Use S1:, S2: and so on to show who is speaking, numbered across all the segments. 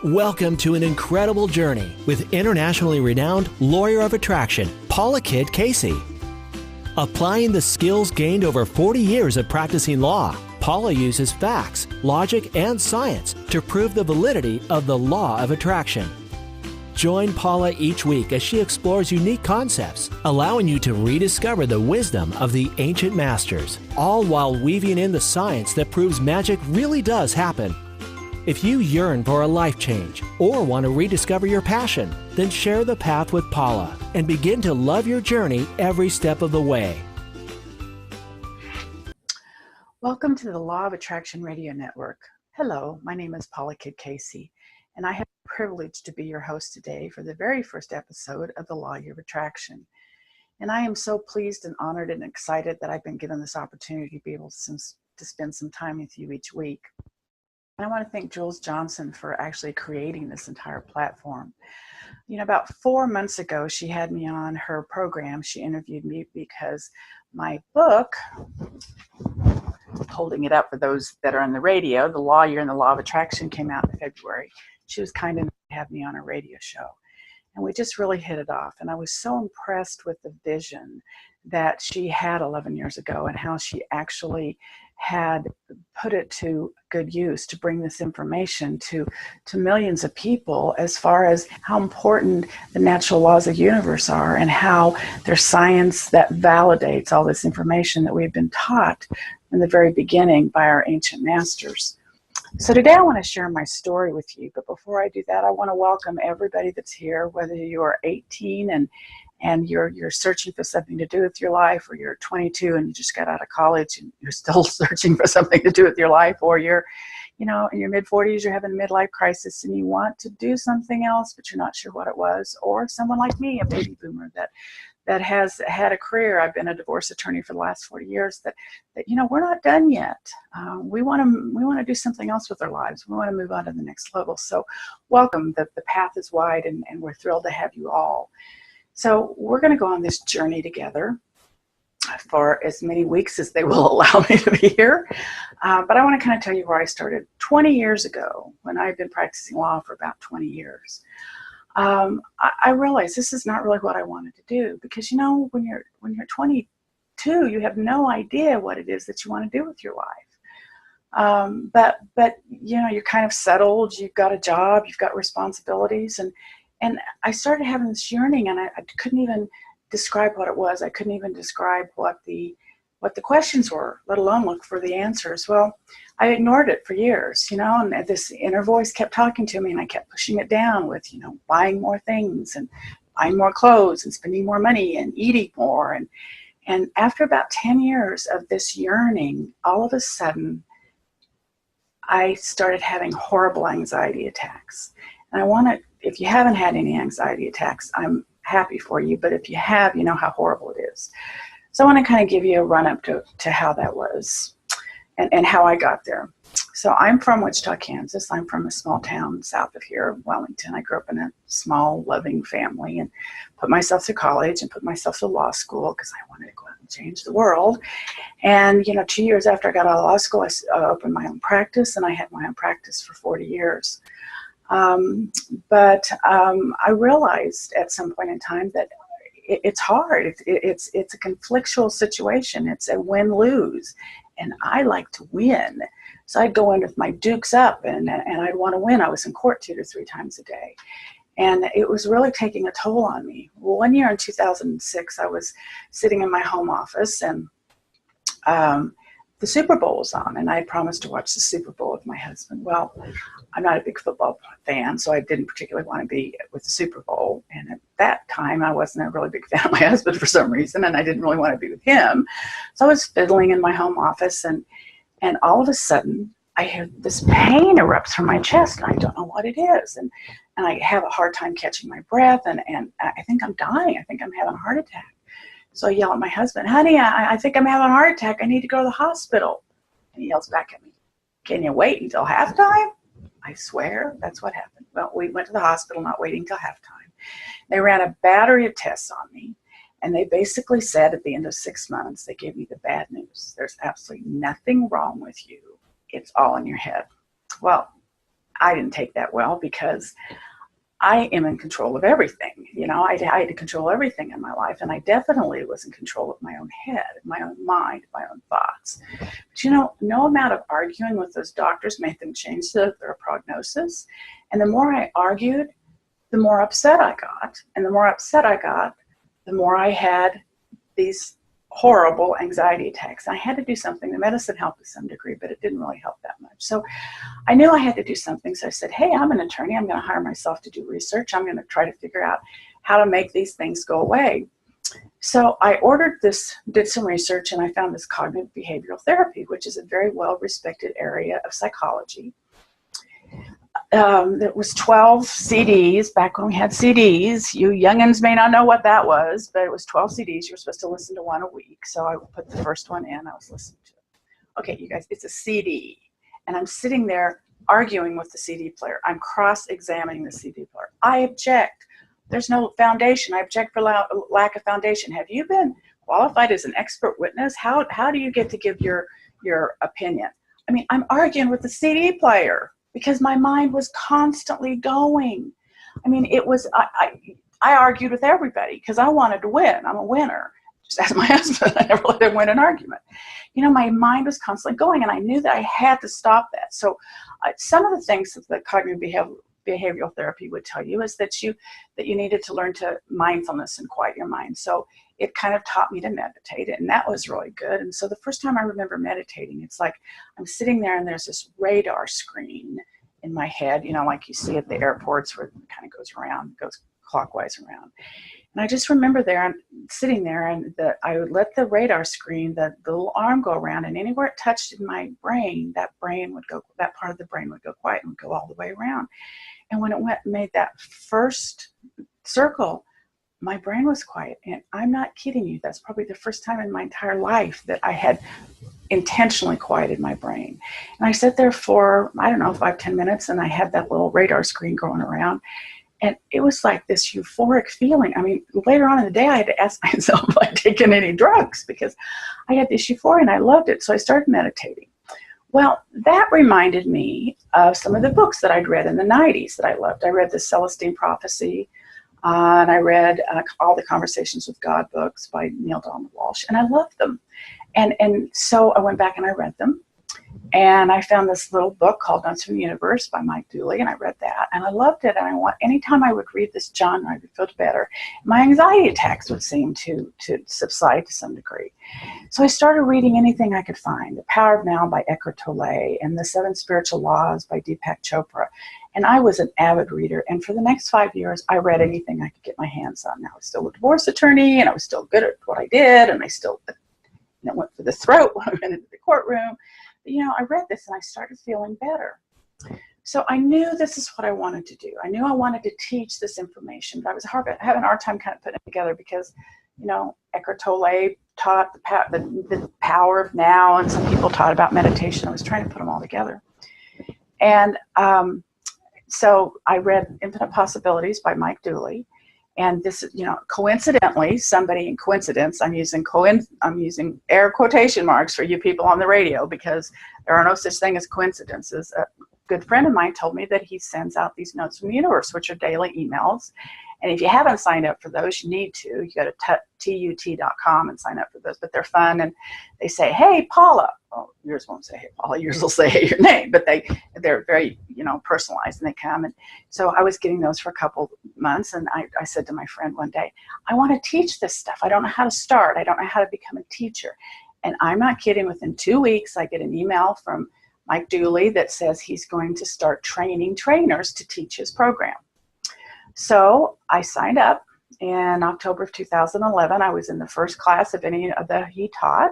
S1: Welcome to an incredible journey with internationally renowned lawyer of attraction, Paula Casey. Applying the skills gained over 40 years of practicing law, Paula uses facts, logic, and science to prove the validity of the law of attraction. Join Paula each week as she explores unique concepts, allowing you to rediscover the wisdom of the ancient masters, all while weaving in the science that proves magic really does happen. If you yearn for a life change or want to rediscover your passion, then share the path with Paula and begin to love your journey every step of the way.
S2: Welcome to the Law of Attraction Radio Network. Hello, my name is Paula Casey, and I have the privilege to be your host today for the very first episode of the Law of Attraction. And I am so pleased and honored and excited that I've been given this opportunity to be able to spend some time with you each week. And I want to thank Jules Johnson for actually creating this entire platform. You know, about 4 months ago, she had me on her program. She interviewed me because my book, holding it up for those that are on the radio, The Lawyer and the Law of Attraction, came out in February. She was kind enough to have me on a radio show. And we just really hit it off. And I was so impressed with the vision that she had 11 years ago and how she actually had put it to good use to bring this information to millions of people, as far as how important the natural laws of the universe are and how there's science that validates all this information that we've been taught in the very beginning by our ancient masters. So today I want to share my story with you, but before I do that, I want to welcome everybody that's here, whether you are 18 and you're searching for something to do with your life, or you're 22 and you just got out of college and you're still searching for something to do with your life, or you're, you know, in your mid-40s, you're having a midlife crisis and you want to do something else, but you're not sure what it was, or someone like me, a baby boomer that has had a career. I've been a divorce attorney for the last 40 years, that you know, we're not done yet. We want to do something else with our lives. We want to move on to the next level. So welcome. The path is wide, and we're thrilled to have you all. So we're going to go on this journey together for as many weeks as they will allow me to be here. But I want to kind of tell you where I started 20 years ago, when I've been practicing law for about 20 years. I realized this is not really what I wanted to do, because, you know, when you're 22, you have no idea what it is that you want to do with your life. But you know, you're kind of settled. You've got a job. You've got responsibilities, and I started having this yearning, and I couldn't even describe what it was. I couldn't even describe what the questions were, let alone look for the answers. Well, I ignored it for years, you know, and this inner voice kept talking to me, and I kept pushing it down with, you know, buying more things and buying more clothes and spending more money and eating more. And after about 10 years of this yearning, all of a sudden, I started having horrible anxiety attacks. And if you haven't had any anxiety attacks, I'm happy for you. But if you have, you know how horrible it is. So I want to kind of give you a run up to how that was and how I got there. So I'm from Wichita, Kansas. I'm from a small town south of here, Wellington. I grew up in a small, loving family and put myself through college and put myself through law school because I wanted to go out and change the world. And, you know, 2 years after I got out of law school, I opened my own practice, and I had my own practice for 40 years. But I realized at some point in time that it's hard. It's a conflictual situation. It's a win-lose, and I like to win. So I'd go in with my dukes up, and I'd want to win. I was in court 2 to 3 times a day, and it was really taking a toll on me. Well, one year in 2006, I was sitting in my home office, and the Super Bowl was on, and I had promised to watch the Super Bowl with my husband. Well, I'm not a big football fan, so I didn't particularly want to be with the Super Bowl. And at that time, I wasn't a really big fan of my husband for some reason, and I didn't really want to be with him. So I was fiddling in my home office, and all of a sudden, I hear this pain erupt from my chest, and I don't know what it is. And I have a hard time catching my breath, and I think I'm dying. I think I'm having a heart attack. So I yell at my husband, honey, I think I'm having a heart attack. I need to go to the hospital. And he yells back at me, can you wait until halftime? I swear that's what happened. Well, we went to the hospital, not waiting till halftime. They ran a battery of tests on me, and they basically said at the end of 6 months, they gave me the bad news. There's absolutely nothing wrong with you. It's all in your head. Well, I didn't take that well because I am in control of everything. You know, I had to control everything in my life, and I definitely was in control of my own head, my own mind, my own thoughts. But you know, no amount of arguing with those doctors made them change their prognosis. And the more I argued, the more upset I got. And the more upset I got, the more I had these horrible anxiety attacks. I had to do something. The medicine helped to some degree, but it didn't really help that much. So I knew I had to do something. So I said, hey, I'm an attorney. I'm going to hire myself to do research. I'm going to try to figure out how to make these things go away. So I did some research, and I found this cognitive behavioral therapy, which is a very well-respected area of psychology. It was 12 CDs back when we had CDs. You youngins may not know what that was, but it was 12 CDs. You were supposed to listen to one a week. So I put the first one in. I was listening to it. Okay, you guys, it's a CD. And I'm sitting there arguing with the CD player. I'm cross-examining the CD player. I object. There's no foundation. I object for lack of foundation. Have you been qualified as an expert witness? How do you get to give your opinion? I mean, I'm arguing with the CD player because my mind was constantly going. I mean, it was, I argued with everybody because I wanted to win. I'm a winner. Just ask my husband. I never let him win an argument. You know, my mind was constantly going, and I knew that I had to stop that. So some of the things that the cognitive behavioral therapy would tell you is that you needed to learn to mindfulness and quiet your mind. So it kind of taught me to meditate, and that was really good. And so the first time I remember meditating, it's like I'm sitting there and there's this radar screen in my head, you know, like you see at the airports where it kind of goes clockwise around. And I just remember there, I'm sitting there, and I would let the radar screen, the little arm go around, and anywhere it touched in my brain, that part of the brain would go quiet and would go all the way around. And when it made that first circle, my brain was quiet. And I'm not kidding you. That's probably the first time in my entire life that I had intentionally quieted my brain. And I sat there for, I don't know, 5-10 minutes, and I had that little radar screen going around. And it was like this euphoric feeling. I mean, later on in the day, I had to ask myself if I'd taken any drugs because I had this euphoria and I loved it. So I started meditating. Well, that reminded me of some of the books that I'd read in the 90s that I loved. I read the Celestine Prophecy, and I read all the Conversations with God books by Neil Donald Walsh, and I loved them. And so I went back and I read them. And I found this little book called Notes from the Universe by Mike Dooley, and I read that, and I loved it. And anytime I would read this genre, I would feel better. My anxiety attacks would seem to subside to some degree. So I started reading anything I could find. The Power of Now by Eckhart Tolle, and The Seven Spiritual Laws by Deepak Chopra. And I was an avid reader. And for the next 5 years, I read anything I could get my hands on. Now, I was still a divorce attorney, and I was still good at what I did, and I still went for the throat when I went into the courtroom. You know, I read this and I started feeling better. So I knew this is what I wanted to do. I knew I wanted to teach this information, but I was having a hard time kind of putting it together because, you know, Eckhart Tolle taught the power of now, and some people taught about meditation. I was trying to put them all together. And so I read Infinite Possibilities by Mike Dooley. And this is, you know, coincidentally, somebody in coincidence, I'm using air quotation marks for you people on the radio because there are no such thing as coincidences. A good friend of mine told me that he sends out these Notes from the Universe, which are daily emails. And if you haven't signed up for those, you need to. You go to tut.com and sign up for those. But they're fun, and they say, "Hey, Paula." Well, yours won't say, "Hey, Paula." Yours will say, "Hey, your name." But they're very, you know, personalized, and they come. And so I was getting those for a couple months, and I said to my friend one day, "I want to teach this stuff. I don't know how to start. I don't know how to become a teacher." And I'm not kidding. Within 2 weeks, I get an email from Mike Dooley that says he's going to start training trainers to teach his program. So I signed up in October of 2011. I was in the first class of any of that he taught.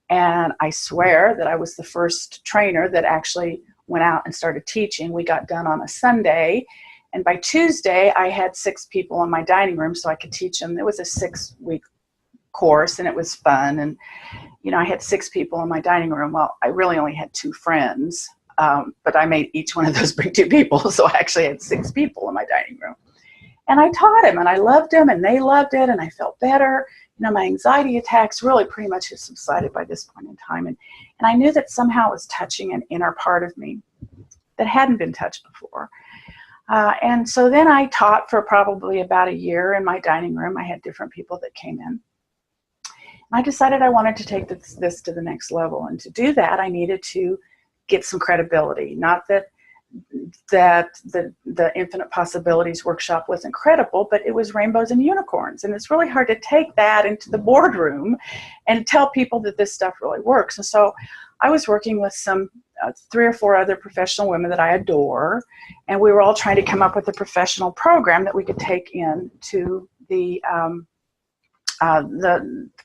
S2: And I swear that I was the first trainer that actually went out and started teaching. We got done on a Sunday. And by Tuesday, I had 6 people in my dining room so I could teach them. It was a 6-week course, and it was fun. And, you know, I had 6 people in my dining room. Well, I really only had 2 friends, but I made each one of those bring 2 people. So I actually had 6 people in my dining room. And I taught him, and I loved him, and they loved it, and I felt better. You know, my anxiety attacks really pretty much had subsided by this point in time. And I knew that somehow it was touching an inner part of me. that hadn't been touched before. And so then I taught for probably about a year in my dining room. I had different people that came in. I decided I wanted to take this to the next level. And to do that, I needed to get some credibility. Not that the Infinite Possibilities workshop was incredible, but it was rainbows and unicorns. And it's really hard to take that into the boardroom and tell people that this stuff really works. And so I was working with some 3 or 4 other professional women that I adore, and we were all trying to come up with a professional program that we could take into the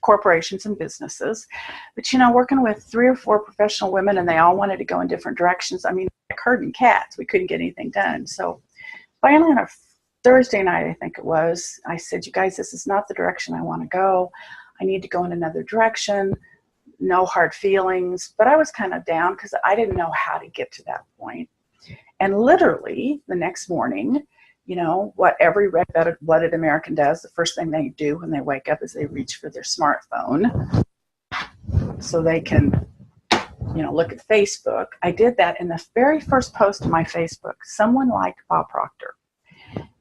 S2: corporations and businesses. But, you know, working with 3 or 4 professional women, and they all wanted to go in different directions. I mean, like herding cats. We couldn't get anything done. So finally on a Thursday night, I think it was, I said, you guys, this is not the direction I want to go. I need to go in another direction. No hard feelings. But I was kind of down because I didn't know how to get to that point. And literally the next morning, you know, what every red-blooded American does, the first thing they do when they wake up is they reach for their smartphone so they can, you know, look at Facebook. I did that, in the very first post of my Facebook, someone liked Bob Procter.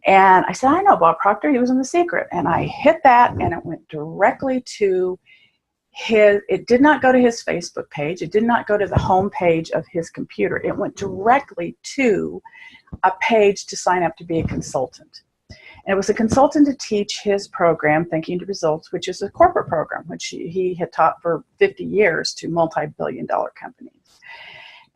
S2: And I said, I know Bob Procter, he was in The Secret. And I hit that, and it went directly to it did not go to his Facebook page. It did not go to the home page of his computer. It went directly to a page to sign up to be a consultant. And it was a consultant to teach his program, Thinking to Results, which is a corporate program, which he had taught for 50 years to multi-billion-dollar companies.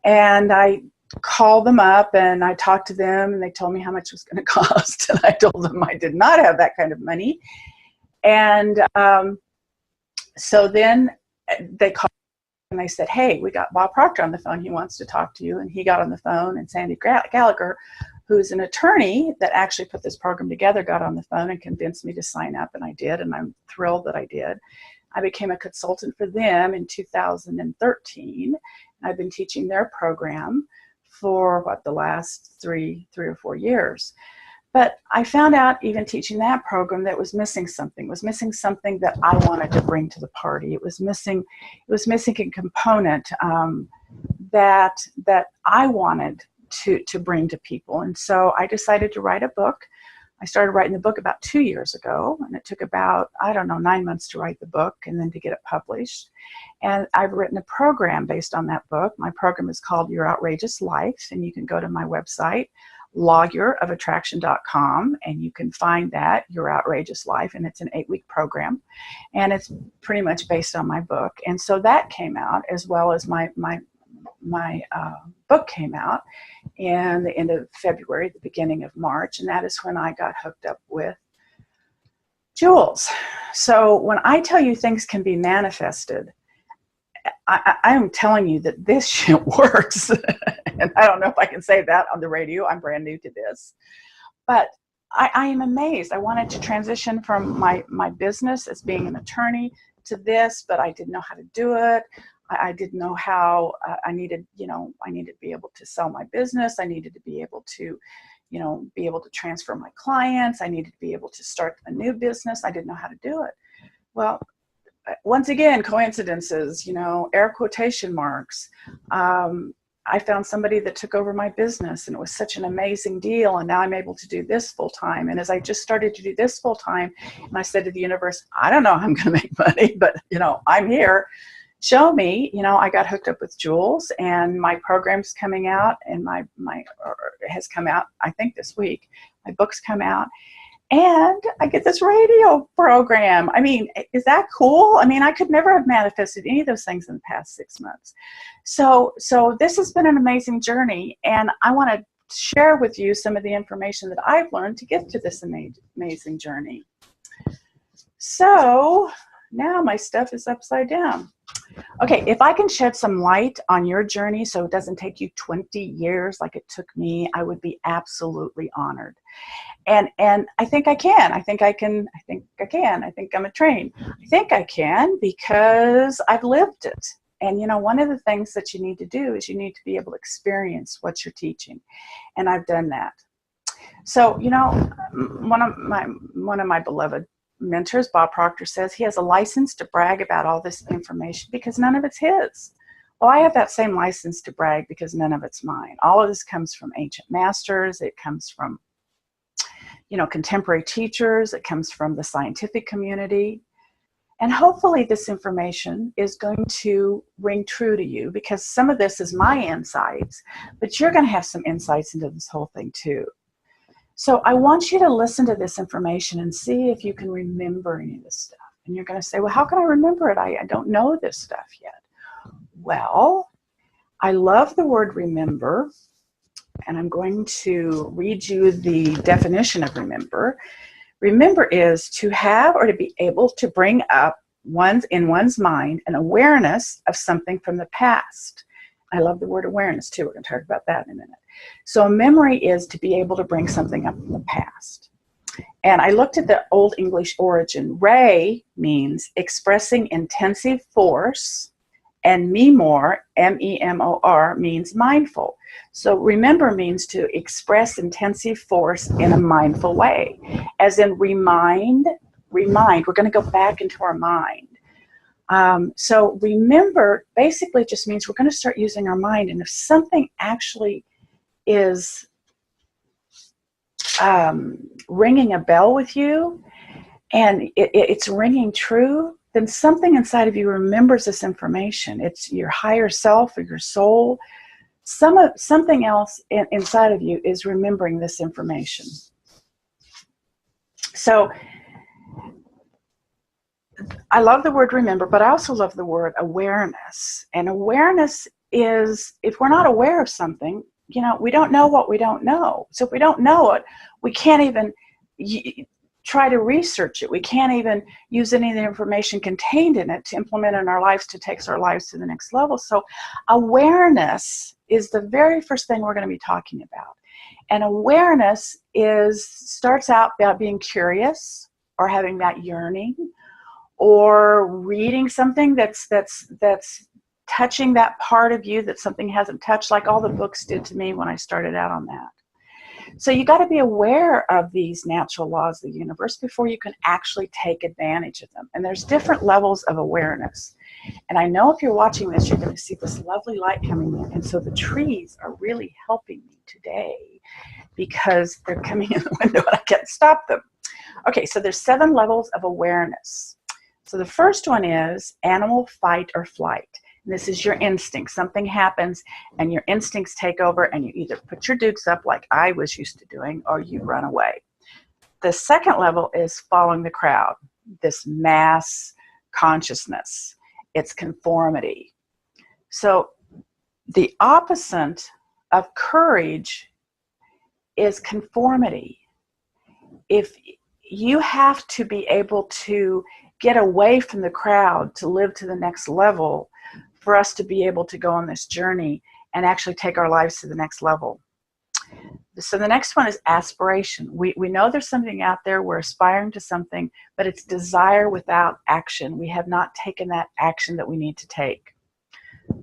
S2: And I called them up and I talked to them, and they told me how much it was going to cost. And I told them I did not have that kind of money. And so then they called and they said, hey, we got Bob Procter on the phone. He wants to talk to you. And he got on the phone, and Sandy Gallagher, who's an attorney that actually put this program together, got on the phone and convinced me to sign up. And I did, and I'm thrilled that I did. I became a consultant for them in 2013. I've been teaching their program for the last three or 4 years. But I found out, even teaching that program, that was missing something. It was missing something that I wanted to bring to the party. It was missing a component that I wanted to bring to people. And so I decided to write a book. I started writing the book about 2 years ago, and it took about, 9 months to write the book and then to get it published. And I've written a program based on that book. My program is called Your Outrageous Life, and you can go to my website, lawyerofattraction.com, and you can find that, Your Outrageous Life, and it's an 8-week program, and it's pretty much based on my book. And so that came out, as well as my book came out in the end of February, the beginning of March, and that is when I got hooked up with Jules. So when I tell you things can be manifested, I am telling you that this shit works. And I don't know if I can say that on the radio. I'm brand new to this. But I am amazed. I wanted to transition from my business as being an attorney to this, but I didn't know how to do it. I didn't know how. I needed to be able to sell my business. I needed to be able to, be able to transfer my clients. I needed to be able to start a new business. I didn't know how to do it. Well, once again, coincidences, air quotation marks. I found somebody that took over my business, and it was such an amazing deal. And now I'm able to do this full time. And as I just started to do this full time, and I said to the universe, I don't know how I'm going to make money, but I'm here. Show me. I got hooked up with Jules, and my program's coming out, and has come out, I think, this week. My book's come out. And I get this radio program. I mean, is that cool? I mean, I could never have manifested any of those things in the past 6 months. So this has been an amazing journey, and I want to share with you some of the information that I've learned to get to this amazing journey. So now my stuff is upside down. Okay, if I can shed some light on your journey so it doesn't take you 20 years like it took me, I would be absolutely honored. And I think I can. I think I'm a train. I think I can because I've lived it. And one of the things that you need to do is you need to be able to experience what you're teaching. And I've done that. So, one of my beloved mentors, Bob Procter, says he has a license to brag about all this information because none of it's his. Well, I have that same license to brag because none of it's mine. All of this comes from ancient masters. It comes from, contemporary teachers. It comes from the scientific community. And hopefully this information is going to ring true to you, because some of this is my insights, but you're going to have some insights into this whole thing too. So I want you to listen to this information and see if you can remember any of this stuff. And you're going to say, well, how can I remember it? I don't know this stuff yet. Well, I love the word remember, and I'm going to read you the definition of remember. Remember is to have or to be able to bring up in one's mind an awareness of something from the past. I love the word awareness too. We're going to talk about that in a minute. So memory is to be able to bring something up from the past. And I looked at the Old English origin. Re means expressing intensive force, and memor, M-E-M-O-R, means mindful. So remember means to express intensive force in a mindful way, as in remind. We're going to go back into our mind. So remember basically just means we're going to start using our mind. And if something actually is ringing a bell with you, and it's ringing true, then something inside of you remembers this information. It's your higher self or your soul. Something else inside of you is remembering this information. So I love the word remember, but I also love the word awareness. And awareness is, if we're not aware of something, we don't know what we don't know. So if we don't know it, we can't even try to research it. We can't even use any of the information contained in it to implement in our lives, to take our lives to the next level. So awareness is the very first thing we're going to be talking about. And awareness starts out by being curious, or having that yearning, or reading something that's touching that part of you that something hasn't touched, like all the books did to me when I started out on that. So you got to be aware of these natural laws of the universe before you can actually take advantage of them. And there's different levels of awareness. And I know if you're watching this, you're going to see this lovely light coming in. And so the trees are really helping me today, because they're coming in the window and I can't stop them. Okay, so there's 7 levels of awareness. So the first one is animal, fight, or flight. And this is your instinct. Something happens and your instincts take over, and you either put your dukes up like I was used to doing, or you run away. The second level is following the crowd, this mass consciousness. It's conformity. So the opposite of courage is conformity. If you have to be able to get away from the crowd to live to the next level, for us to be able to go on this journey and actually take our lives to the next level. So the next one is aspiration. We know there's something out there, we're aspiring to something, but it's desire without action. We have not taken that action that we need to take.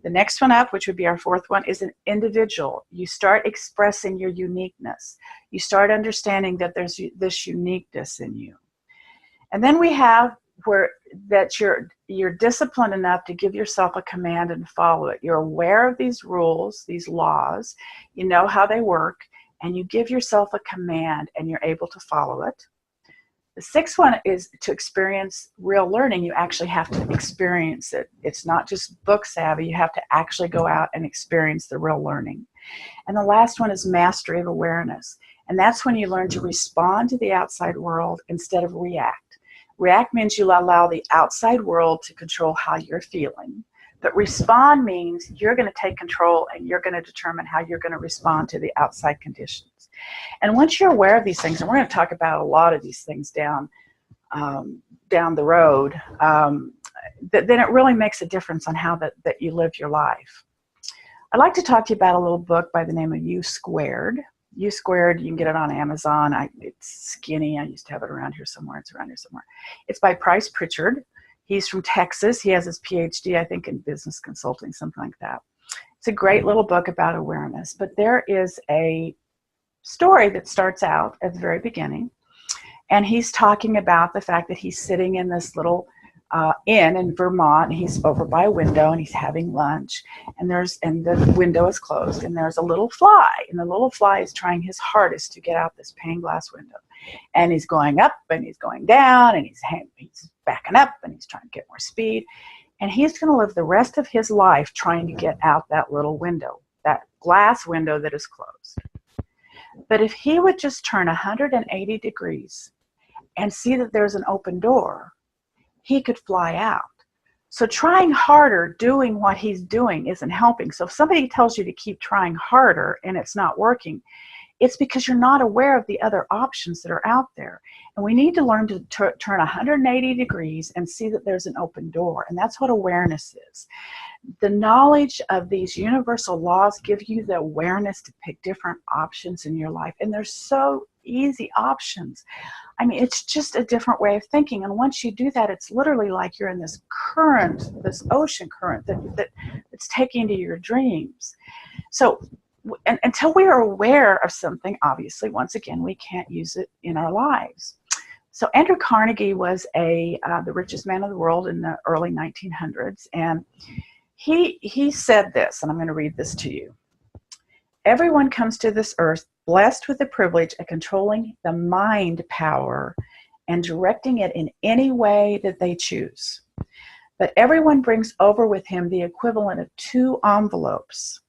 S2: The next one up, which would be our fourth one, is an individual. You start expressing your uniqueness. You start understanding that there's this uniqueness in you. And then we have that you're disciplined enough to give yourself a command and follow it. You're aware of these rules, these laws, you know how they work, and you give yourself a command and you're able to follow it. The sixth one is to experience real learning. You actually have to experience it. It's not just book savvy. You have to actually go out and experience the real learning. And the last one is mastery of awareness. And that's when you learn to respond to the outside world instead of react. React means you allow the outside world to control how you're feeling. But respond means you're going to take control and you're going to determine how you're going to respond to the outside conditions. And once you're aware of these things, and we're going to talk about a lot of these things down the road, then it really makes a difference on how that you live your life. I'd like to talk to you about a little book by the name of U Squared. U Squared, you can get it on Amazon. It's skinny. I used to have it around here somewhere. It's around here somewhere. It's by Price Pritchard. He's from Texas. He has his PhD, I think, in business consulting, something like that. It's a great little book about awareness. But there is a story that starts out at the very beginning. And he's talking about the fact that he's sitting in this little in Vermont. He's over by a window and he's having lunch, and the window is closed, and there's a little fly, and the little fly is trying his hardest to get out this pane glass window, and he's going up and he's going down, and he's backing up and he's trying to get more speed, and he's going to live the rest of his life trying to get out that little window, that glass window that is closed. But if he would just turn 180 degrees and see that there's an open door, he could fly out. So trying harder, doing what he's doing isn't helping. So if somebody tells you to keep trying harder and it's not working, it's because you're not aware of the other options that are out there. And we need to learn to turn 180 degrees and see that there's an open door. And that's what awareness is. The knowledge of these universal laws give you the awareness to pick different options in your life. And there's so easy options. I mean, it's just a different way of thinking. And once you do that, it's literally like you're in this current, this ocean current that's taking you to your dreams. So until we are aware of something, obviously, once again, we can't use it in our lives. So Andrew Carnegie was the richest man of the world in the early 1900s. And he said this, and I'm going to read this to you. Everyone comes to this earth blessed with the privilege of controlling the mind power and directing it in any way that they choose. But everyone brings over with him the equivalent of two envelopes.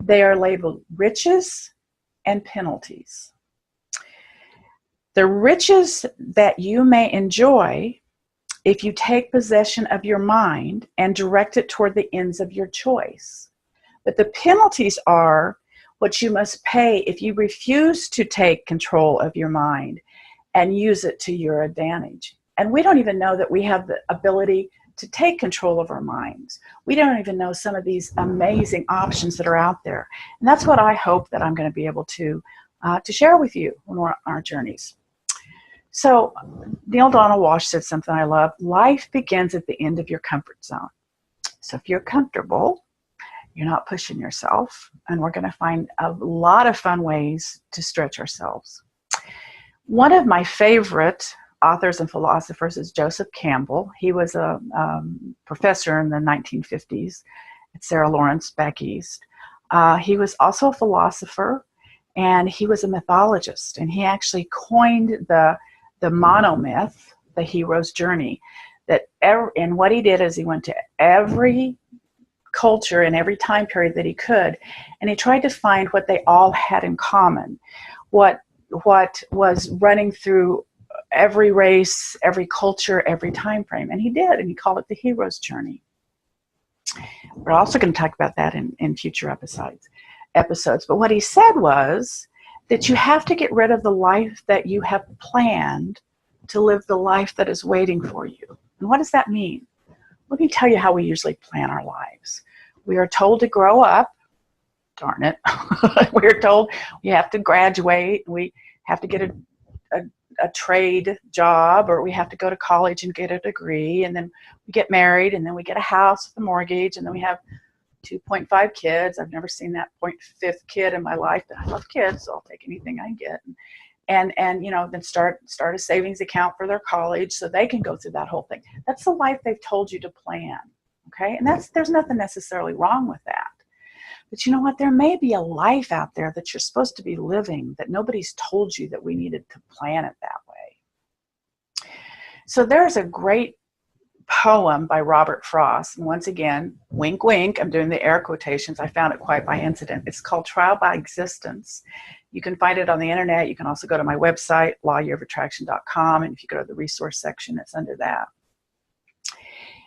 S2: They are labeled riches and penalties. The riches that you may enjoy if you take possession of your mind and direct it toward the ends of your choice. But the penalties are what you must pay if you refuse to take control of your mind and use it to your advantage. And we don't even know that we have the ability to take control of our minds. We don't even know some of these amazing options that are out there. And that's what I hope that I'm going to be able to share with you when we're on our journeys. So Neil Donald Walsh said something I love. Life begins at the end of your comfort zone. So if you're comfortable, you're not pushing yourself, and we're going to find a lot of fun ways to stretch ourselves. One of my favorite authors and philosophers is Joseph Campbell. He was a professor in the 1950s at Sarah Lawrence back east. He was also a philosopher, and he was a mythologist, and he actually coined the monomyth, the hero's journey. And what he did is he went to every culture in every time period that he could, and he tried to find what they all had in common, what was running through every race, every culture, every time frame. And he did, and he called it the hero's journey. We're also going to talk about that in future episodes. But what he said was that you have to get rid of the life that you have planned to live the life that is waiting for you. And what does that mean? Let me tell you how we usually plan our lives. We are told to grow up. Darn it. We're told we have to graduate. We have to get a trade job, or we have to go to college and get a degree. And then we get married, and then we get a house with a mortgage, and then we have 2.5 kids. I've never seen that 0.5 kid in my life, but I love kids, so I'll take anything I can get. And then start a savings account for their college so they can go through that whole thing. That's the life they've told you to plan, okay? And there's nothing necessarily wrong with that. But you know what? There may be a life out there that you're supposed to be living that nobody's told you that we needed to plan it that way. So there's a great poem by Robert Frost. And once again, wink, wink, I'm doing the air quotations. I found it quite by incident. It's called Trial by Existence. You can find it on the internet. You can also go to my website, lawyearofattraction.com. And if you go to the resource section, it's under that.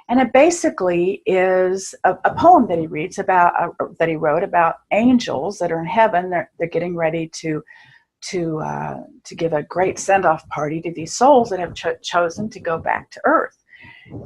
S2: And it basically is a poem that he wrote about angels that are in heaven. They're getting ready to give a great send-off party to these souls that have chosen to go back to earth.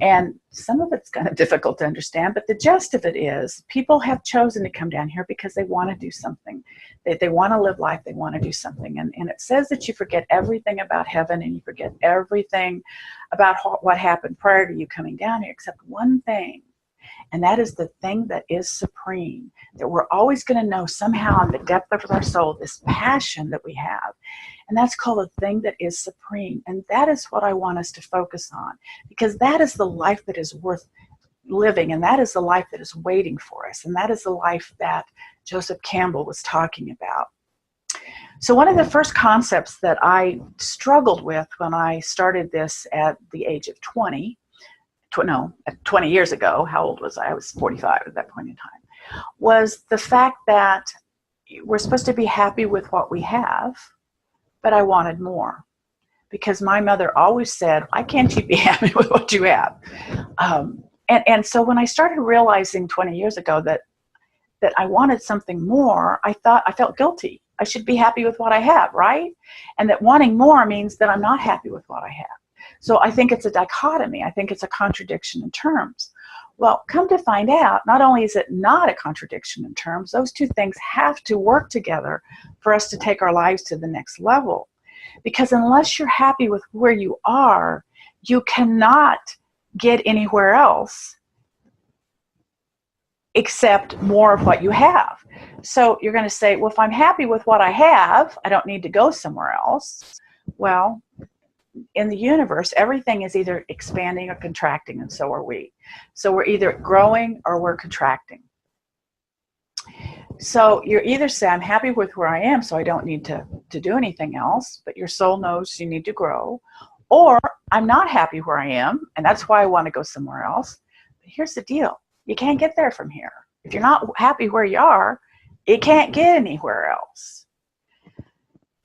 S2: And some of it's kind of difficult to understand, but the gist of it is people have chosen to come down here because they want to do something. They want to live life. They want to do something. And it says that you forget everything about heaven, and you forget everything about what happened prior to you coming down here, except one thing. And that is the thing that is supreme, that we're always going to know somehow in the depth of our soul, this passion that we have. And that's called the thing that is supreme. And that is what I want us to focus on, because that is the life that is worth living. And that is the life that is waiting for us. And that is the life that Joseph Campbell was talking about. So one of the first concepts that I struggled with when I started this at the age of 20 years ago, how old was I? I was 45 at that point in time, was the fact that we're supposed to be happy with what we have, but I wanted more. Because my mother always said, why can't you be happy with what you have? And so when I started realizing 20 years ago that I wanted something more, I felt guilty. I should be happy with what I have, right? And that wanting more means that I'm not happy with what I have. So I think it's a dichotomy. I think it's a contradiction in terms. Well, come to find out, not only is it not a contradiction in terms, those two things have to work together for us to take our lives to the next level. Because unless you're happy with where you are, you cannot get anywhere else except more of what you have. So you're going to say, well, if I'm happy with what I have, I don't need to go somewhere else. Well, in the universe, everything is either expanding or contracting, and so are we. So we're either growing or we're contracting. So you're either say, I'm happy with where I am, so I don't need to do anything else, but your soul knows you need to grow. Or I'm not happy where I am, and that's why I want to go somewhere else. But here's the deal. You can't get there from here. If you're not happy where you are, you can't get anywhere else.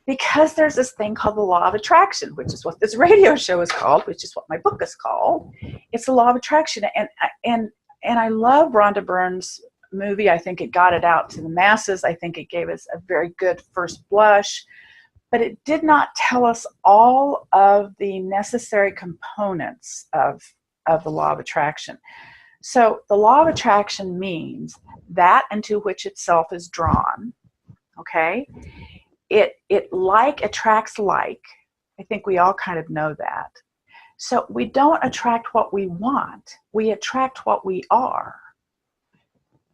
S2: Because there's this thing called the law of attraction, which is what this radio show is called, which is what my book is called. It's the law of attraction. And I love Rhonda Byrne's movie. I think it got it out to the masses. I think it gave us a very good first blush. But it did not tell us all of the necessary components of the law of attraction. So the law of attraction means that into which itself is drawn, okay? It like attracts like. I think we all kind of know that. So we don't attract what we want. We attract what we are.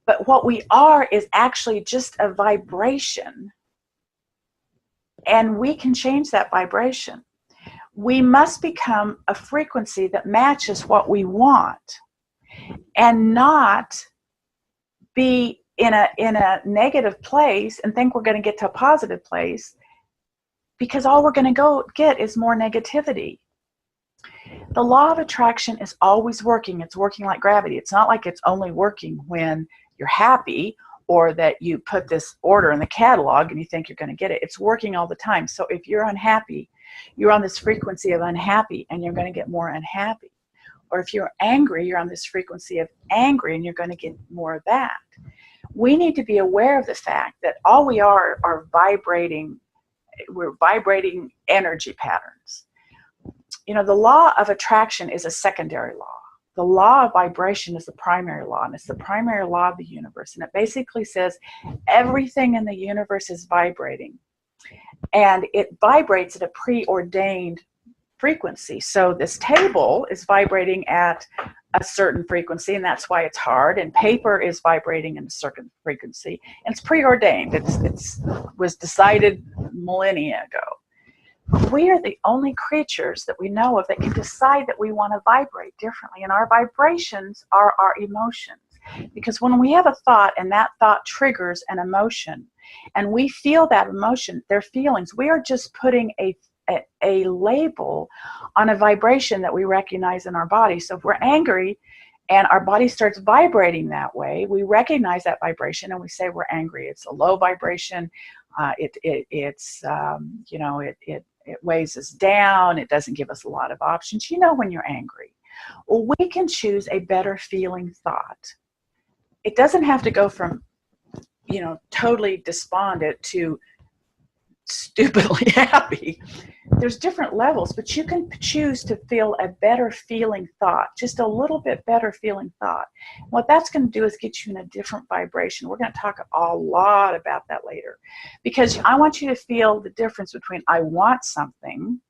S2: But what we are is actually just a vibration. And we can change that vibration. We must become a frequency that matches what we want, and not be in a negative place and think we're going to get to a positive place, because all we're going to go get is more negativity. The law of attraction is always working. It's working like gravity. It's not like it's only working when you're happy, or that you put this order in the catalog and you think you're going to get it. It's working all the time. So if you're unhappy, you're on this frequency of unhappy, and you're going to get more unhappy. Or if you're angry, you're on this frequency of angry, and you're going to get more of that. We need to be aware of the fact that all we are vibrating. We're vibrating energy patterns. You know, the law of attraction is a secondary law. The law of vibration is the primary law, and it's the primary law of the universe. And it basically says everything in the universe is vibrating, and it vibrates at a preordained frequency. So this table is vibrating at a certain frequency, and that's why it's hard. And paper is vibrating in a certain frequency, and it's preordained. It was decided millennia ago. We are the only creatures that we know of that can decide that we want to vibrate differently. And our vibrations are our emotions. Because when we have a thought and that thought triggers an emotion, and we feel that emotion, their feelings, we are just putting a label on a vibration that we recognize in our body. So if we're angry and our body starts vibrating that way, we recognize that vibration and we say we're angry. It's a low vibration. It weighs us down. It doesn't give us a lot of options. You know when you're angry. Well, we can choose a better feeling thought. It doesn't have to go from, totally despondent to stupidly happy. There's different levels, but you can choose to feel a better feeling thought, just a little bit better feeling thought. What that's going to do is get you in a different vibration. We're going to talk a lot about that later, because I want you to feel the difference between I want something,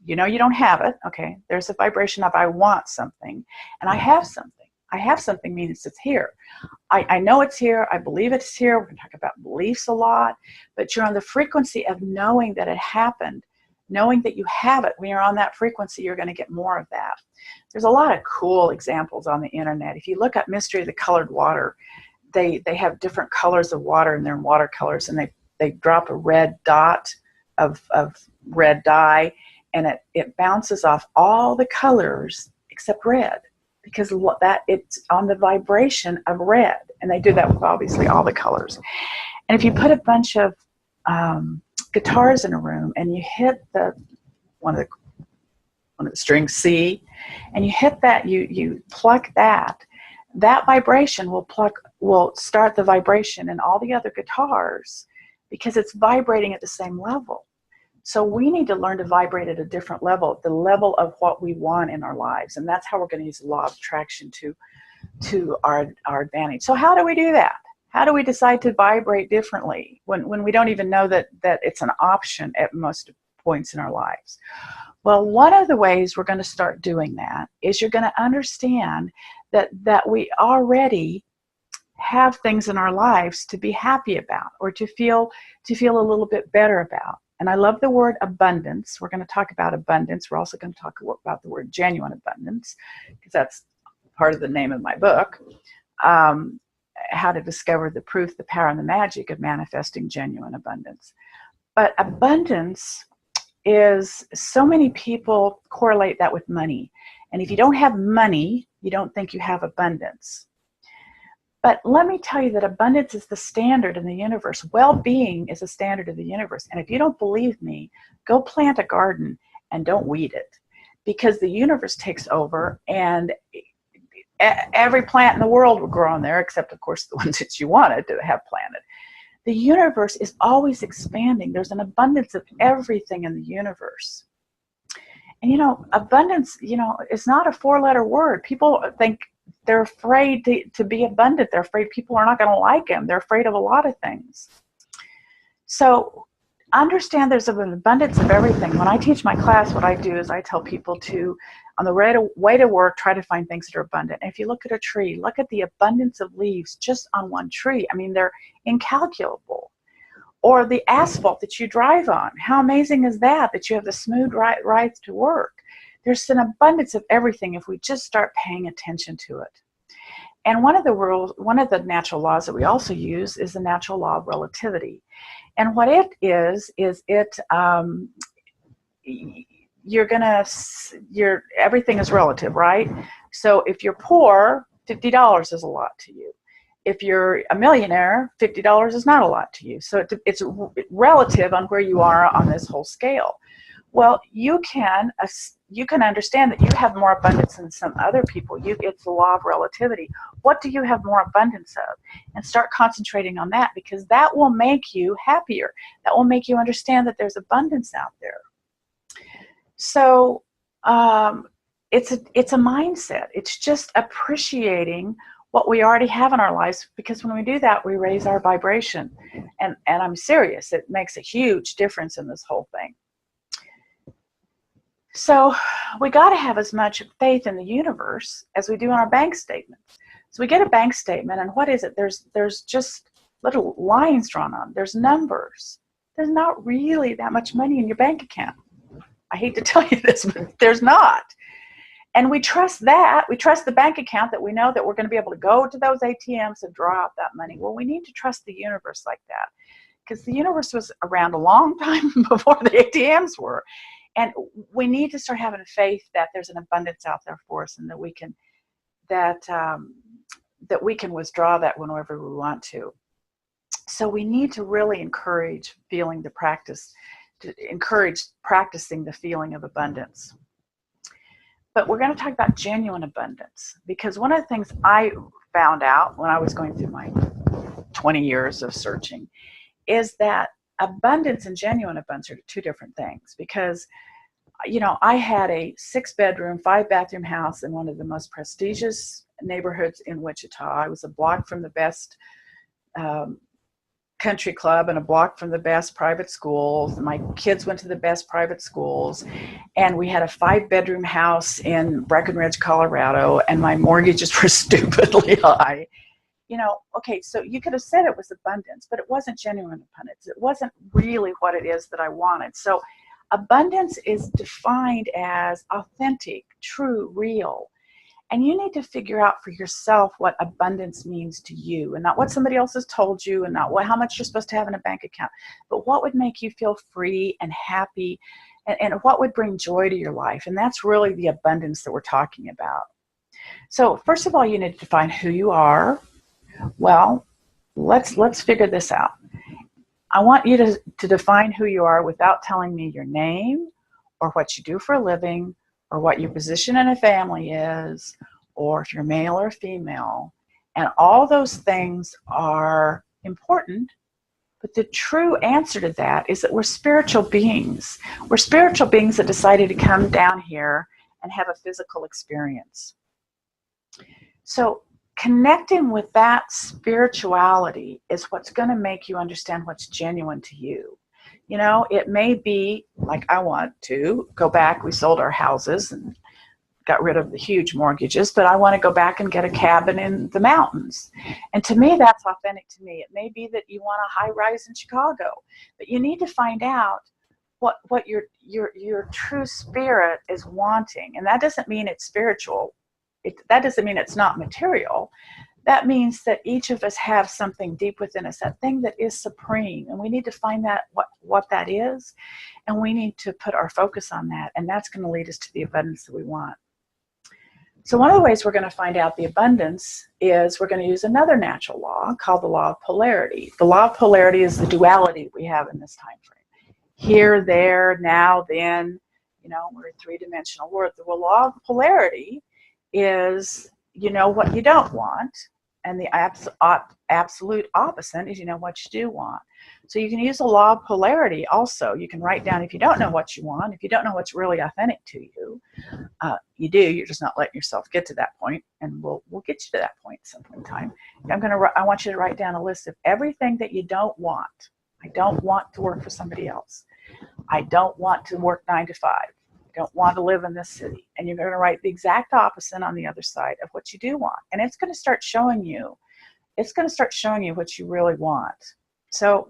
S2: you don't have it, okay, there's a vibration of I want something, and I have something. I have something means it's here. I know it's here. I believe it's here. We're going to talk about beliefs a lot, but you're on the frequency of knowing that it happened, knowing that you have it. When you're on that frequency, you're going to get more of that. There's a lot of cool examples on the internet. If you look up Mystery of the Colored Water, they have different colors of water, and they're in watercolors, and they drop a red dot of red dye, and it bounces off all the colors except red, because that it's on the vibration of red. And they do that with obviously all the colors. And if you put a bunch of guitars in a room and you hit one of the strings C, and you hit that, you pluck that vibration will start the vibration in all the other guitars, because it's vibrating at the same level. So we need to learn to vibrate at a different level, the level of what we want in our lives. And that's how we're going to use the law of attraction to our advantage. So how do we do that? How do we decide to vibrate differently when we don't even know that it's an option at most points in our lives? Well, one of the ways we're going to start doing that is you're going to understand that we already have things in our lives to be happy about, or to feel a little bit better about. And I love the word abundance. We're going to talk about abundance. We're also going to talk about the word genuine abundance, because that's part of the name of my book, How to Discover the Proof, the Power, and the Magic of Manifesting Genuine Abundance. But abundance is, so many people correlate that with money. And if you don't have money, you don't think you have abundance. But let me tell you that abundance is the standard in the universe. Well-being is a standard of the universe. And if you don't believe me, go plant a garden and don't weed it, because the universe takes over, and every plant in the world will grow on there, except, of course, the ones that you wanted to have planted. The universe is always expanding. There's an abundance of everything in the universe. And, abundance, is not a four-letter word. People think they're afraid to be abundant. They're afraid people are not going to like them. They're afraid of a lot of things. So understand there's an abundance of everything. When I teach my class, what I do is I tell people to, on the way to work, try to find things that are abundant. And if you look at a tree, look at the abundance of leaves just on one tree. I mean, they're incalculable. Or the asphalt that you drive on. How amazing is that you have the smooth ride to work? There's an abundance of everything if we just start paying attention to it. And one of the natural laws that we also use is the natural law of relativity. And what it is everything is relative, right? So if you're poor, $50 is a lot to you. If you're a millionaire, $50 is not a lot to you. So it's relative on where you are on this whole scale. Well, you can understand that you have more abundance than some other people. It's the law of relativity. What do you have more abundance of? And start concentrating on that, because that will make you happier. That will make you understand that there's abundance out there. So it's a mindset. It's just appreciating what we already have in our lives, because when we do that, we raise our vibration. And I'm serious. It makes a huge difference in this whole thing. So we got to have as much faith in the universe as we do in our bank statement. So we get a bank statement, and what is it? There's just little lines drawn on. There's numbers. There's not really that much money in your bank account. I hate to tell you this, but there's not. And we trust that. We trust the bank account, that we know that we're going to be able to go to those ATMs and draw out that money. Well, we need to trust the universe like that, because the universe was around a long time before the ATMs were. And we need to start having faith that there's an abundance out there for us, and that we can withdraw that whenever we want to. So we need to really encourage practicing the feeling of abundance. But we're going to talk about genuine abundance, because one of the things I found out when I was going through my 20 years of searching is that abundance and genuine abundance are two different things. Because, I had a 6-bedroom, 5-bathroom house in one of the most prestigious neighborhoods in Wichita. I was a block from the best country club and a block from the best private schools. My kids went to the best private schools, and we had a 5-bedroom house in Breckenridge, Colorado, and my mortgages were stupidly high. Okay, so you could have said it was abundance, but it wasn't genuine abundance. It wasn't really what it is that I wanted. So abundance is defined as authentic, true, real. And you need to figure out for yourself what abundance means to you, and not what somebody else has told you, and not how much you're supposed to have in a bank account, but what would make you feel free and happy, and what would bring joy to your life. And that's really the abundance that we're talking about. So first of all, you need to define who you are. Well, let's figure this out. I want you to define who you are without telling me your name, or what you do for a living, or what your position in a family is, or if you're male or female. And all those things are important, but the true answer to that is that we're spiritual beings. We're spiritual beings that decided to come down here and have a physical experience. So connecting with that spirituality is what's going to make you understand what's genuine to you. It may be like, I want to go back. We sold our houses and got rid of the huge mortgages, but I want to go back and get a cabin in the mountains. And to me, that's authentic to me. It may be that you want a high rise in Chicago, but you need to find out what your true spirit is wanting. And that doesn't mean it's spiritual. That doesn't mean it's not material. That means that each of us have something deep within us, that thing that is supreme, and we need to find that what that is, and we need to put our focus on that, and that's going to lead us to the abundance that we want. So one of the ways we're going to find out the abundance is we're going to use another natural law called the law of polarity. The law of polarity is the duality we have in this time frame. Here, there, now, then. We're a three-dimensional world. The law of polarity is what you don't want, and the absolute opposite is what you do want. So you can use the law of polarity also. You can write down, if you don't know what you want, if you don't know what's really authentic to you, you're just not letting yourself get to that point, and we'll get you to that point at some point in time. I want you to write down a list of everything that you don't want. I don't want to work for somebody else. I don't want to work 9 to 5. Don't want to live in this city. And you're going to write the exact opposite on the other side of what you do want. And it's going to start showing you what you really want. So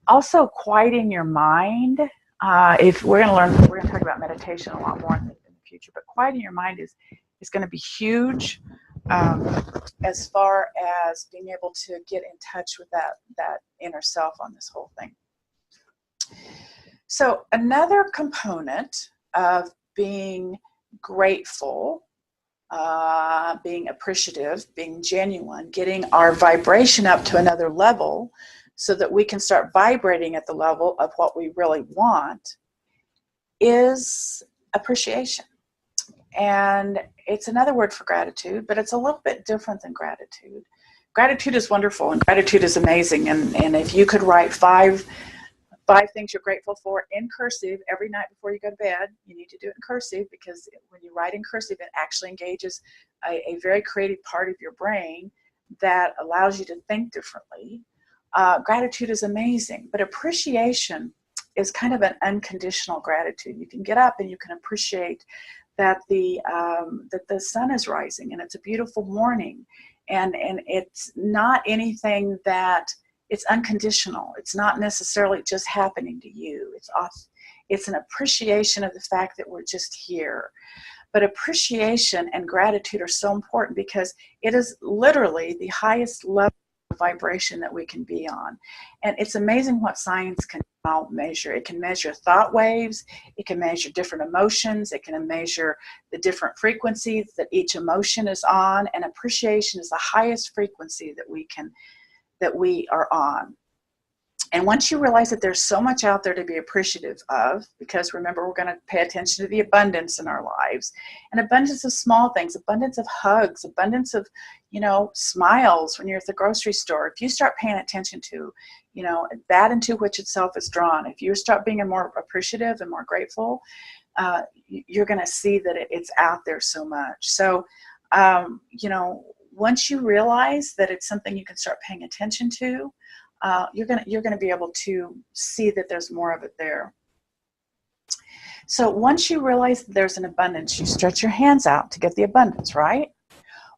S2: also quieting your mind. If we're going to talk about meditation a lot more in the future, but quieting your mind is going to be huge as far as being able to get in touch with that inner self on this whole thing. So another component of being grateful, being appreciative, being genuine, getting our vibration up to another level so that we can start vibrating at the level of what we really want, is appreciation. And it's another word for gratitude, but it's a little bit different than gratitude. Gratitude is wonderful, and gratitude is amazing. And if you could write five things you're grateful for in cursive every night before you go to bed. You need to do it in cursive, because when you write in cursive, it actually engages a very creative part of your brain that allows you to think differently. Gratitude is amazing, but appreciation is kind of an unconditional gratitude. You can get up and you can appreciate that the sun is rising, and it's a beautiful morning, and it's not anything that. It's unconditional. It's not necessarily just happening to you. It's an appreciation of the fact that we're just here. But appreciation and gratitude are so important, because it is literally the highest level of vibration that we can be on. And it's amazing what science can now measure. It can measure thought waves. It can measure different emotions. It can measure the different frequencies that each emotion is on. And appreciation is the highest frequency that we are on. And once you realize that there's so much out there to be appreciative of, because remember, we're going to pay attention to the abundance in our lives, and abundance of small things, abundance of hugs, abundance of, smiles when you're at the grocery store. If you start paying attention to, that into which itself is drawn, if you start being more appreciative and more grateful, you're going to see that it's out there so much. So, once you realize that it's something you can start paying attention to, you're gonna be able to see that there's more of it there. So once you realize that there's an abundance, you stretch your hands out to get the abundance, right?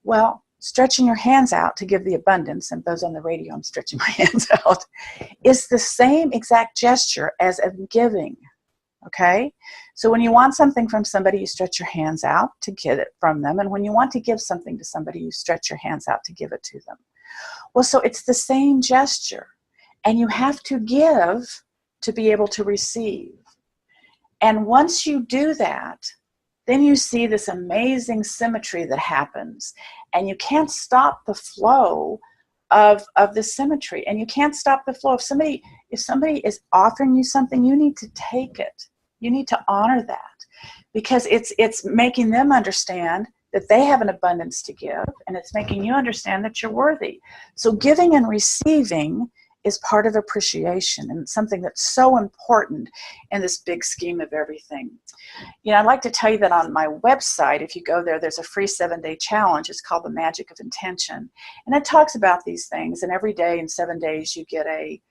S2: Well, stretching your hands out to give the abundance, and those on the radio, I'm stretching my hands out, is the same exact gesture as of giving, okay? So when you want something from somebody, you stretch your hands out to get it from them. And when you want to give something to somebody, you stretch your hands out to give it to them. Well, so it's the same gesture. And you have to give to be able to receive. And once you do that, then you see this amazing symmetry that happens. And you can't stop the flow of the symmetry. And you can't stop the flow. If somebody is offering you something, you need to take it. You need to honor that, because it's making them understand that they have an abundance to give, and it's making you understand that you're worthy. So giving and receiving is part of appreciation, and it's something that's so important in this big scheme of everything. You know, I'd like to tell you that on my website, if you go there, there's a free 7-day challenge. It's called The Magic of Intention, and it talks about these things. And every day in 7 days, you get a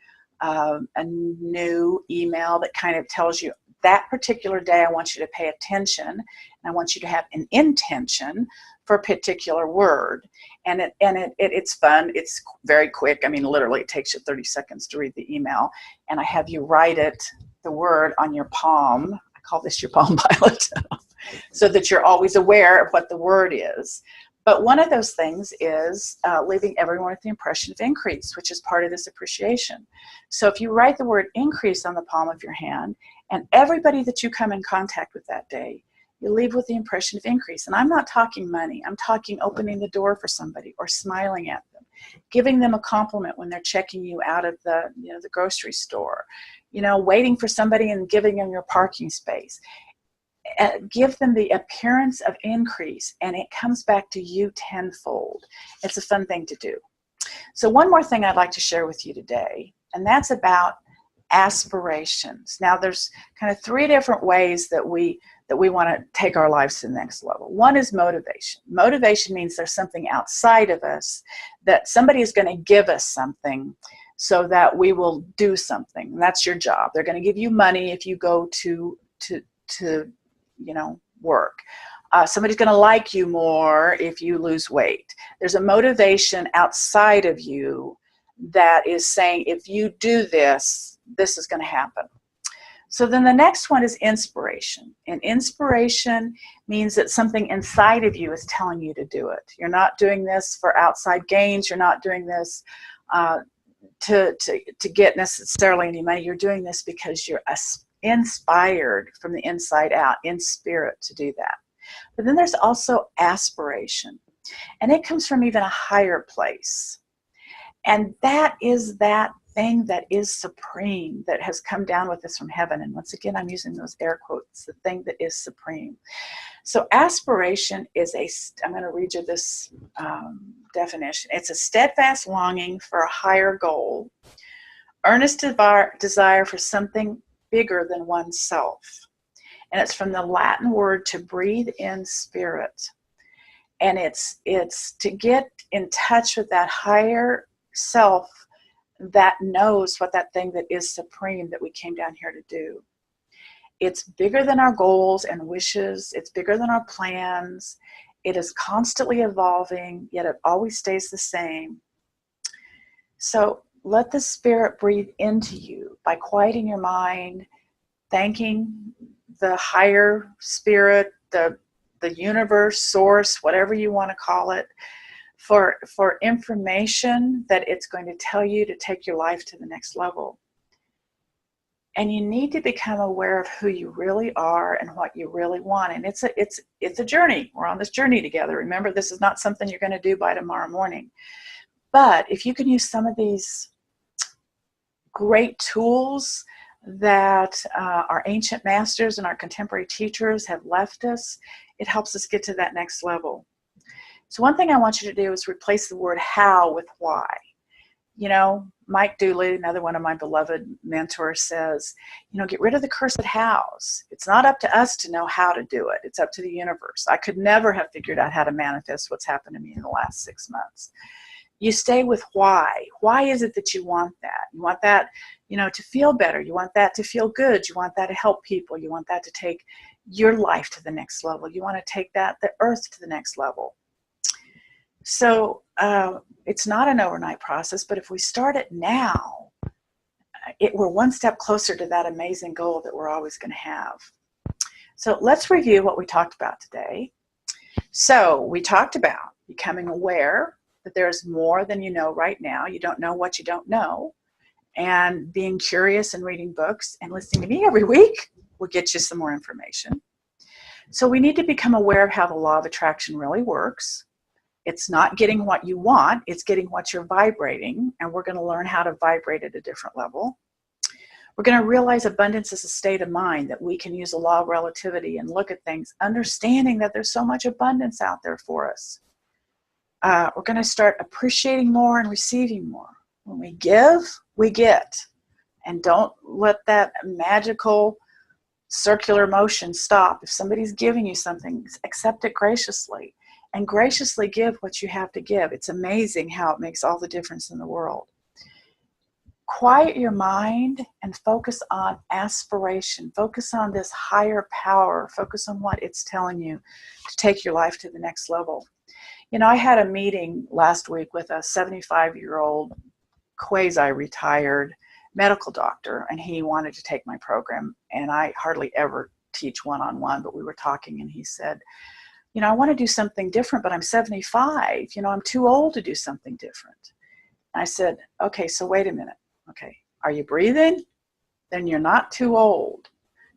S2: new email that kind of tells you, that particular day, I want you to pay attention, and I want you to have an intention for a particular word. And it's fun. It's very quick. I mean, literally, it takes you 30 seconds to read the email. And I have you write the word on your palm. I call this your Palm Pilot, so that you're always aware of what the word is. But one of those things is leaving everyone with the impression of increase, which is part of this appreciation. So if you write the word increase on the palm of your hand, and everybody that you come in contact with that day, you leave with the impression of increase. And I'm not talking money. I'm talking opening the door for somebody, or smiling at them, giving them a compliment when they're checking you out of the grocery store, waiting for somebody and giving them your parking space. Give them the appearance of increase, and it comes back to you tenfold. It's a fun thing to do. So one more thing I'd like to share with you today, and that's about aspirations. Now, there's kind of 3 different ways that we want to take our lives to the next level. One is motivation. Motivation means there's something outside of us, that somebody is going to give us something so that we will do something. And that's your job. They're going to give you money if you go to work. Somebody's going to like you more if you lose weight. There's a motivation outside of you that is saying, if you do this, this is going to happen. So then the next one is inspiration. And inspiration means that something inside of you is telling you to do it. You're not doing this for outside gains. You're not doing this to get necessarily any money. You're doing this because you're inspired from the inside out, in spirit, to do that. But then there's also aspiration, and it comes from even a higher place. And that is that thing that is supreme, that has come down with us from heaven. And once again, I'm using those air quotes, the thing that is supreme. So aspiration is I'm going to read you this definition. It's a steadfast longing for a higher goal, earnest desire for something bigger than oneself. And it's from the Latin word to breathe in spirit. And it's to get in touch with that higher self that knows what that thing that is supreme that we came down here to do. It's bigger than our goals and wishes. It's bigger than our plans. It is constantly evolving, yet it always stays the same. So let the spirit breathe into you by quieting your mind, thanking the higher spirit, the universe, source, whatever you want to call it, for information that it's going to tell you to take your life to the next level. And you need to become aware of who you really are and what you really want. And it's a journey. We're on this journey together. Remember, this is not something you're going to do by tomorrow morning. But if you can use some of these great tools that our ancient masters and our contemporary teachers have left us, it helps us get to that next level. So one thing I want you to do is replace the word how with why. Mike Dooley, another one of my beloved mentors, says, get rid of the cursed hows. It's not up to us to know how to do it. It's up to the universe. I could never have figured out how to manifest what's happened to me in the last 6 months. You stay with why. Why is it that you want that? You want that, to feel better. You want that to feel good. You want that to help people. You want that to take your life to the next level. You want to take the earth to the next level. So it's not an overnight process, but if we start it now, we're one step closer to that amazing goal that we're always going to have. So let's review what we talked about today. So we talked about becoming aware that there's more than you know right now. You don't know what you don't know. And being curious and reading books and listening to me every week will get you some more information. So we need to become aware of how the law of attraction really works. It's not getting what you want, it's getting what you're vibrating, and we're going to learn how to vibrate at a different level. We're going to realize abundance is a state of mind, that we can use the law of relativity and look at things, understanding that there's so much abundance out there for us. We're going to start appreciating more and receiving more. When we give, we get. And don't let that magical circular motion stop. If somebody's giving you something, accept it graciously. And graciously give what you have to give. It's amazing how it makes all the difference in the world. Quiet your mind and focus on aspiration. Focus on this higher power. Focus on what it's telling you to take your life to the next level. I had a meeting last week with a 75-year-old quasi-retired medical doctor, and he wanted to take my program. And I hardly ever teach one-on-one, but we were talking, and he said, I want to do something different, but I'm 75. I'm too old to do something different. And I said, okay, so wait a minute. Okay, are you breathing? Then you're not too old.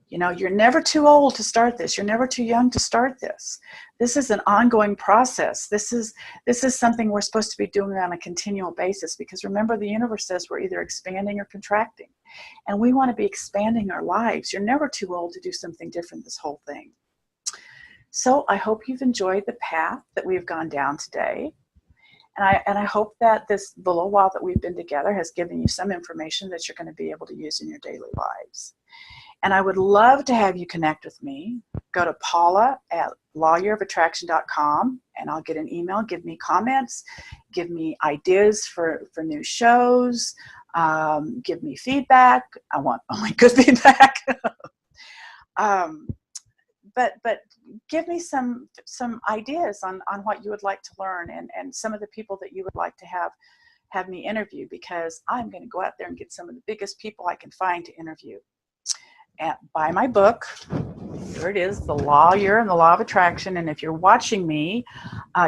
S2: You're never too old to start this. You're never too young to start this. This is an ongoing process. This is something we're supposed to be doing on a continual basis, because remember, the universe says we're either expanding or contracting. And we want to be expanding our lives. You're never too old to do something different, this whole thing. So I hope you've enjoyed the path that we've gone down today. And I hope that the little while that we've been together has given you some information that you're going to be able to use in your daily lives. And I would love to have you connect with me. Go to Paula at lawyerOfAttraction.com, and I'll get an email. Give me comments. Give me ideas for new shows. Give me feedback. I want only good feedback. But give me some ideas on what you would like to learn, and some of the people that you would like to have me interview, because I'm going to go out there and get some of the biggest people I can find to interview. And buy my book. There it is, The Lawyer and the Law of Attraction. And if you're watching me,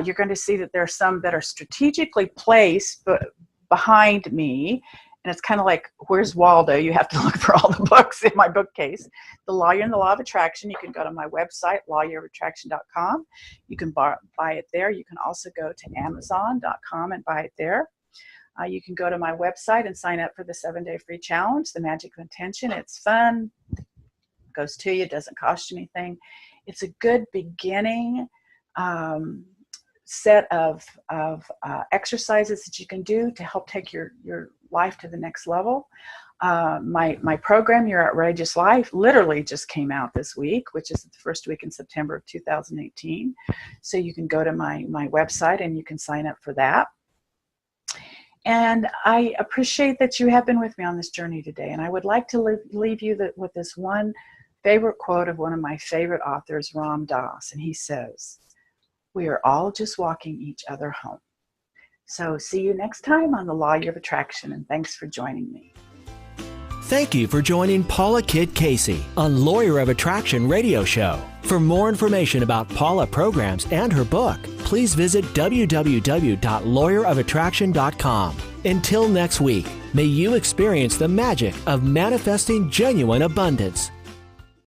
S2: you're going to see that there are some that are strategically placed behind me. And it's kind of like, where's Waldo? You have to look for all the books in my bookcase. The Lawyer and the Law of Attraction. You can go to my website, lawyerOfAttraction.com. You can buy it there. You can also go to Amazon.com and buy it there. You can go to my website and sign up for the 7-day free challenge, The Magic of Intention. It's fun. It goes to you. It doesn't cost you anything. It's a good beginning set of exercises that you can do to help take your life to the next level. My program, Your Outrageous Life, literally just came out this week, which is the first week in September of 2018. So you can go to my website and you can sign up for that. And I appreciate that you have been with me on this journey today. And I would like to leave you with this one favorite quote of one of my favorite authors, Ram Dass. And he says, "We are all just walking each other home." So see you next time on The Lawyer of Attraction, and thanks for joining me.
S1: Thank you for joining Paula Kidd Casey on Lawyer of Attraction radio show. For more information about Paula programs and her book, please visit www.lawyerofattraction.com. Until next week, may you experience the magic of manifesting genuine abundance.